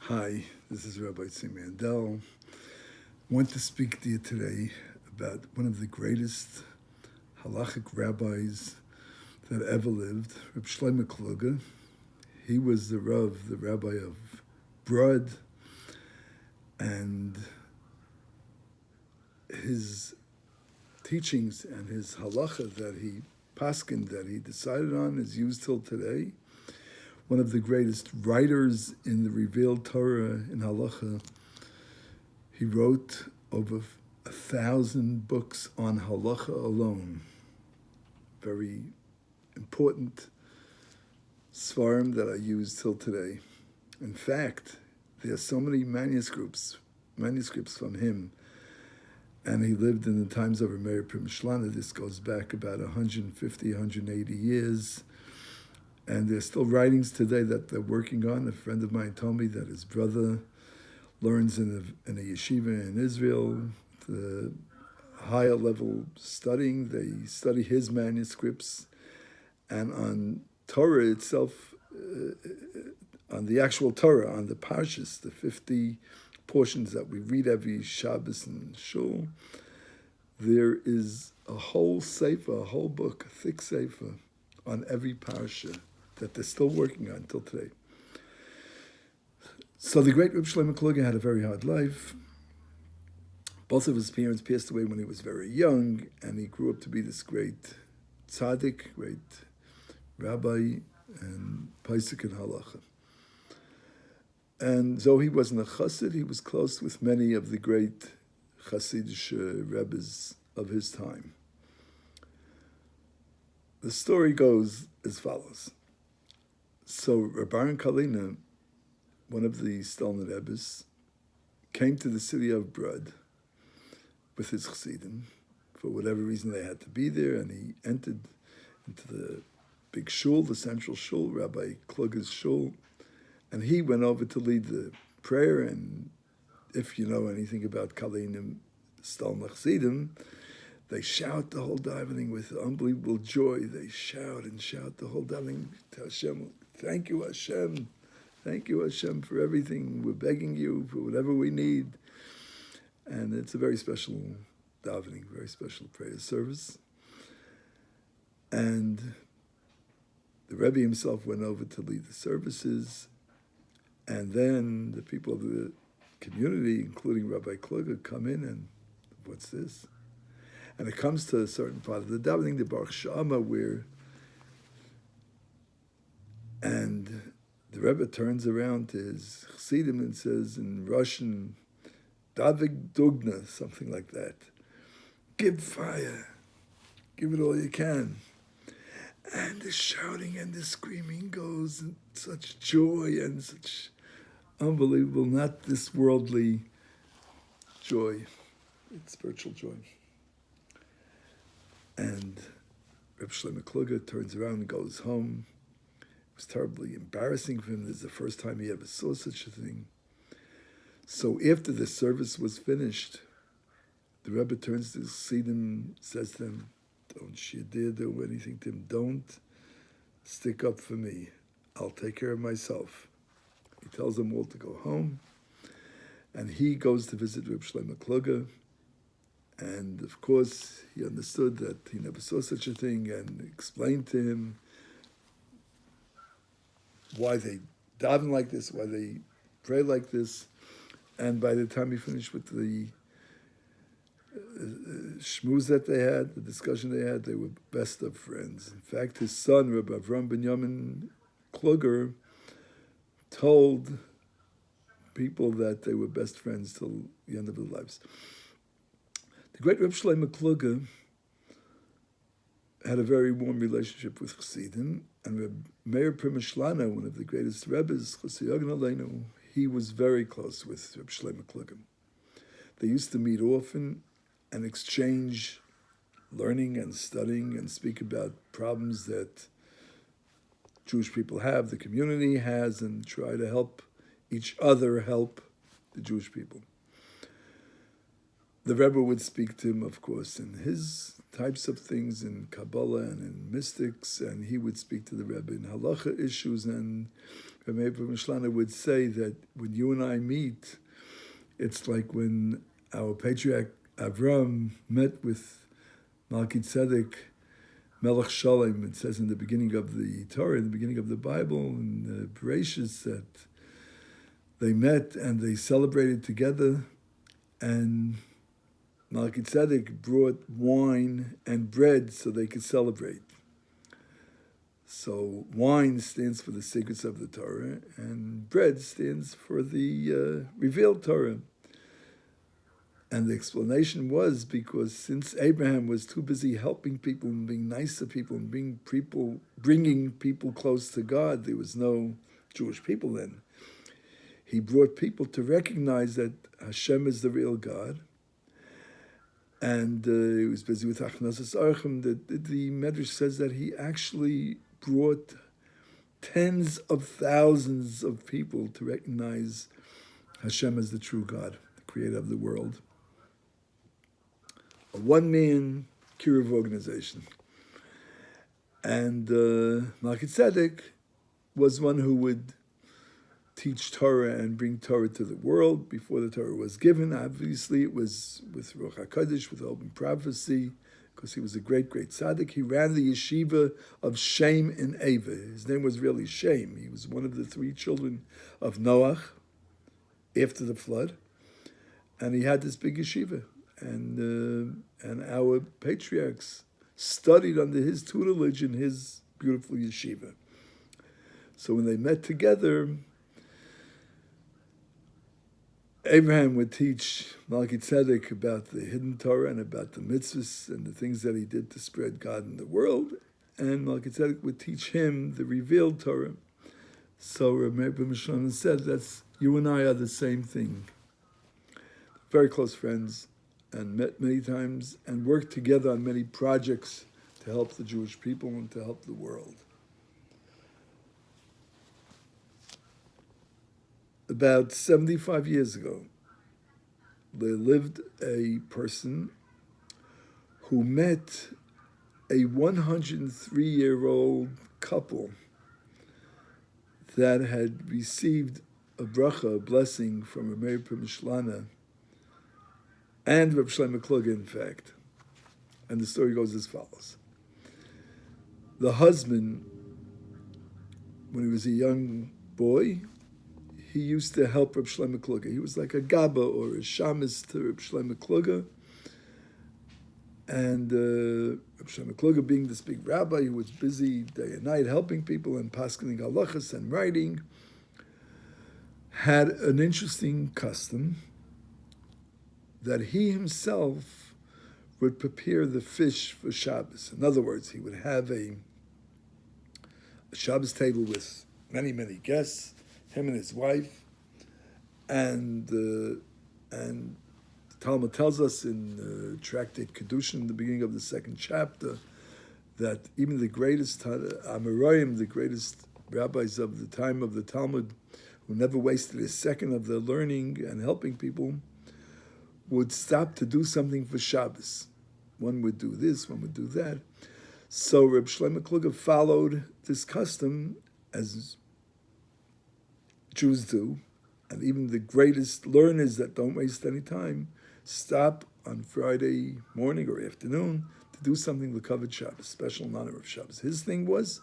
Hi, this is Rabbi Tzim Mandel. I want to speak to you today about one of the greatest halachic rabbis that ever lived, Reb Shlomo Kluger. He was the rabbi of Brod, and his teachings and his halacha that he paskined, that he decided on, is used till today. One of the greatest writers in the revealed Torah in halacha. He wrote over 1,000 books on halacha alone. Very important svarim that I use till today. In fact, there are so many manuscripts from him, and he lived in the times of Meir Primshlana. This goes back about 150, 180 years. And there's still writings today that they're working on. A friend of mine told me that his brother learns in a yeshiva in Israel, the higher level studying. They study his manuscripts. And on Torah itself, on the actual Torah, on the Parshas, the 50 portions that we read every Shabbos and Shul, there is a whole sefer, a whole book, a thick sefer, on every parsha that they're still working on till today. So the great Reb Shlomo Kluger had a very hard life. Both of his parents passed away when he was very young, and he grew up to be this great tzaddik, great rabbi, and Paisik and halacha. And though he wasn't a chassid, he was close with many of the great Chassidic Rebbes of his time. The story goes as follows. So Rabban Kalina, one of the Stalner Rebbes, came to the city of Brod with his chassidim. For whatever reason, they had to be there, and he entered into the big shul, the central shul, Rabbi Kluger's shul, and he went over to lead the prayer. And if you know anything about Kalinim, Stalner chassidim, they shout the whole davening with unbelievable joy. They shout and shout the whole davening to Hashem. Thank you, Hashem. Thank you, Hashem, for everything. We're begging you for whatever we need. And it's a very special davening, very special prayer service. And the Rebbe himself went over to lead the services. And then the people of the community, including Rabbi Kluger, come in and, what's this? And it comes to a certain part of the davening, the Baruch Shama, and the Rebbe turns around to his chassidim and says in Russian, Davig Dugna, something like that. Give fire. Give it all you can. And the shouting and the screaming goes, and such joy and such unbelievable, not this worldly joy. It's spiritual joy. And Reb Shlomo Kluger turns around and goes home. It was terribly embarrassing for him. This is the first time he ever saw such a thing. So after the service was finished, the Rebbe turns to his chassidim, says to them, don't you dare do anything to him. Don't stick up for me. I'll take care of myself. He tells them all to go home. And he goes to visit Reb Shlomo Kluger. And of course, he understood that he never saw such a thing, and explained to him why they daven like this, why they pray like this. And by the time he finished with the shmooze that they had, the discussion they had, they were best of friends. In fact, his son, Rabbi Avram Binyamin Kluger, told people that they were best friends till the end of their lives. The great Reb Shlomo Kluger had a very warm relationship with Chassidim, and Reb Meir Primshlana, one of the greatest Rebbes, Chassidic Stories, he was very close with Reb Shlomo Kluger. They used to meet often and exchange learning and studying and speak about problems that Jewish people have, the community has, and try to help each other help the Jewish people. The Rebbe would speak to him, of course, in his types of things, in Kabbalah and in mystics, and he would speak to the Rebbe in halacha issues, and Rabbi Mishlana would say that when you and I meet, it's like when our patriarch Avram met with Melchizedek, Melech Shalom. It says in the beginning of the Torah, in the beginning of the Bible, in the Bereshit, that they met and they celebrated together, and Melchizedek brought wine and bread so they could celebrate. So wine stands for the secrets of the Torah, and bread stands for the revealed Torah. And the explanation was because since Abraham was too busy helping people and being nice to people and bringing people close to God, there was no Jewish people then. He brought people to recognize that Hashem is the real God. And he was busy with Achnasas Archim. The Medrash says that he actually brought tens of thousands of people to recognize Hashem as the true God, the creator of the world. A one-man Kiruv organization. And Melchizedek was one who would teach Torah and bring Torah to the world before the Torah was given. Obviously, it was with Ruach HaKodesh, with open prophecy, because he was a great, great tzaddik. He ran the yeshiva of Shem in Ava. His name was really Shem. He was one of the three children of Noach after the flood. And he had this big yeshiva. And our patriarchs studied under his tutelage in his beautiful yeshiva. So when they met together, Abraham would teach Melchizedek about the hidden Torah and about the mitzvahs and the things that he did to spread God in the world. And Melchizedek would teach him the revealed Torah. So Rabbi Mishlana said, that's you and I are the same thing. Very close friends, and met many times and worked together on many projects to help the Jewish people and to help the world. About 75 years ago, there lived a person who met a 103-year-old couple that had received a bracha, a blessing from Rabbi Mishlana and Reb Shlomo Kluge, in fact. And the story goes as follows. The husband, when he was a young boy, he used to help Reb Shlomo Kluge. He was like a Gabba or a Shamus to Reb Shlomo Kluge. And Reb Shlomo Kluge, being this big rabbi, he was busy day and night helping people and paskening halachas and writing, had an interesting custom that he himself would prepare the fish for Shabbos. In other words, he would have a Shabbos table with many, many guests, him and his wife, and the Talmud tells us in the Tractate Kedushin, in the beginning of the second chapter, that even the greatest Amoraim, the greatest rabbis of the time of the Talmud, who never wasted a second of their learning and helping people, would stop to do something for Shabbos. One would do this, one would do that. So Reb Shlomo Kluge followed this custom as Jews do, and even the greatest learners that don't waste any time stop on Friday morning or afternoon to do something l'kavod Shabbos, special in honor of Shabbos. His thing was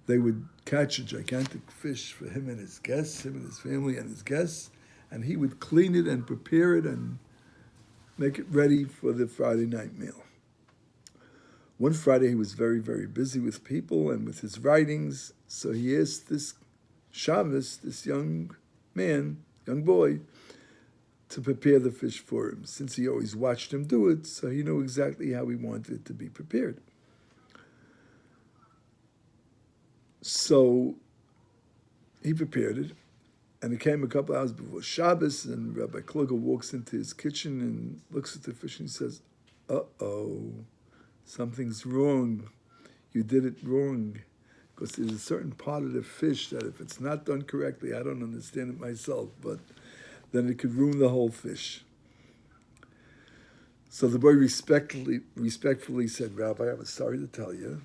they would catch a gigantic fish for him and his guests, him and his family and his guests, and he would clean it and prepare it and make it ready for the Friday night meal. One Friday he was very, very busy with people and with his writings, so he asked this Shabbos, this young man, young boy, to prepare the fish for him. Since he always watched him do it, so he knew exactly how he wanted it to be prepared. So he prepared it, and it came a couple hours before Shabbos, and Rabbi Kluge walks into his kitchen and looks at the fish and he says, uh-oh, something's wrong. You did it wrong. Because there's a certain part of the fish that if it's not done correctly, I don't understand it myself, but then it could ruin the whole fish. So the boy respectfully said, Rabbi, I was sorry to tell you,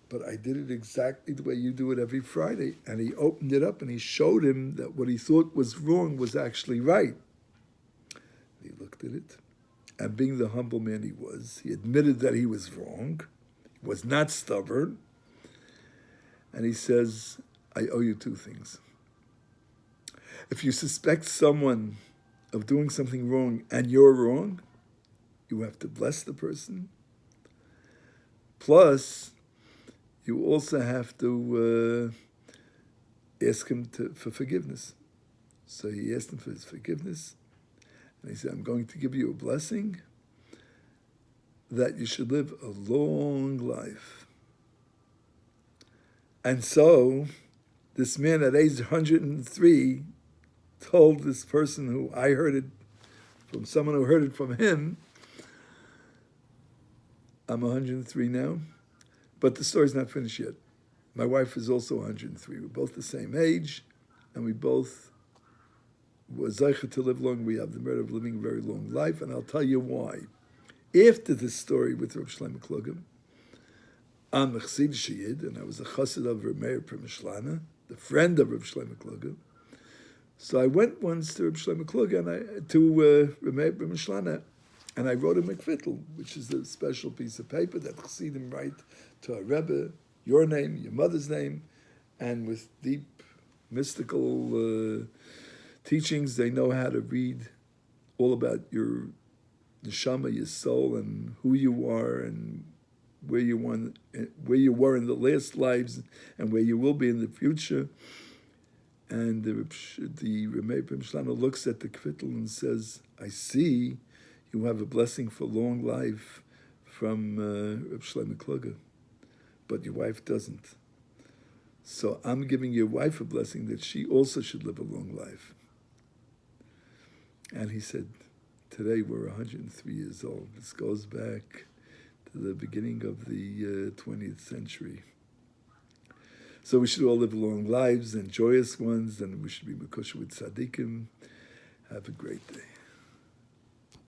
but I did it exactly the way you do it every Friday. And he opened it up and he showed him that what he thought was wrong was actually right. He looked at it, and being the humble man he was, he admitted that he was wrong. He was not stubborn. And he says, I owe you two things. If you suspect someone of doing something wrong and you're wrong, you have to bless the person. Plus, you also have to ask him for forgiveness. So he asked him for his forgiveness. And he said, I'm going to give you a blessing that you should live a long life. And so, this man at age 103 told this person who I heard it from someone who heard it from him, I'm 103 now, but the story's not finished yet. My wife is also 103. We're both the same age, and we both were zeicher to live long. We have the merit of living a very long life, and I'll tell you why. After this story with Reb Shlomo Klugger, I'm a Chassidic Yid, and I was a Chassid of Reb Meir Premishlana, the friend of Reb Shlomo Klugger. So I went once to Reb Shlomo Klugger to Reb Meir Premishlana, and I wrote him a kvittel, which is a special piece of paper that Chassidim write to a Rebbe, your name, your mother's name, and with deep mystical teachings, they know how to read all about your neshama, your soul, and who you are, and where you were in the last lives, and where you will be in the future. And the Remei Pimshlana looks at the kvittel and says, I see you have a blessing for long life from Reb Shlomo Klugger, but your wife doesn't. So I'm giving your wife a blessing that she also should live a long life. And he said, today we're 103 years old. This goes back to the beginning of the 20th century. So we should all live long lives and joyous ones, and we should be mekosher with tzaddikim. Have a great day.